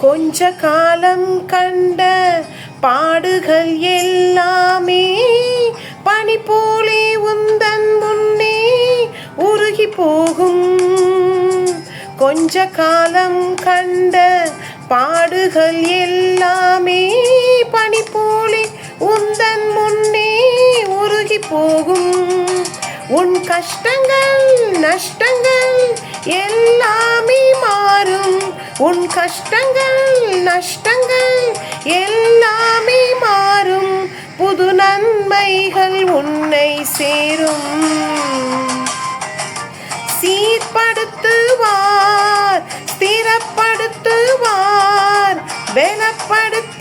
கொஞ்ச காலம் கண்ட பாடுகள் எல்லாமே பனி போலே உந்தன் முன்னே உருகி போகும். கொஞ்ச காலம் கண்ட பாடுகள் எல்லாமே பனி போலே உந்தன் முன்னே உருகி போகும். உன் கஷ்டங்கள் நஷ்டங்கள் எல்லாமே மாறும். உன் கஷ்டங்கள் நஷ்டங்கள் எல்லாமே மாறும். புது நன்மைகள் உன்னை சேரும். சீர்படுத்துவார், ஸ்திரப்படுத்துவார், பலப்படுத்துவார்.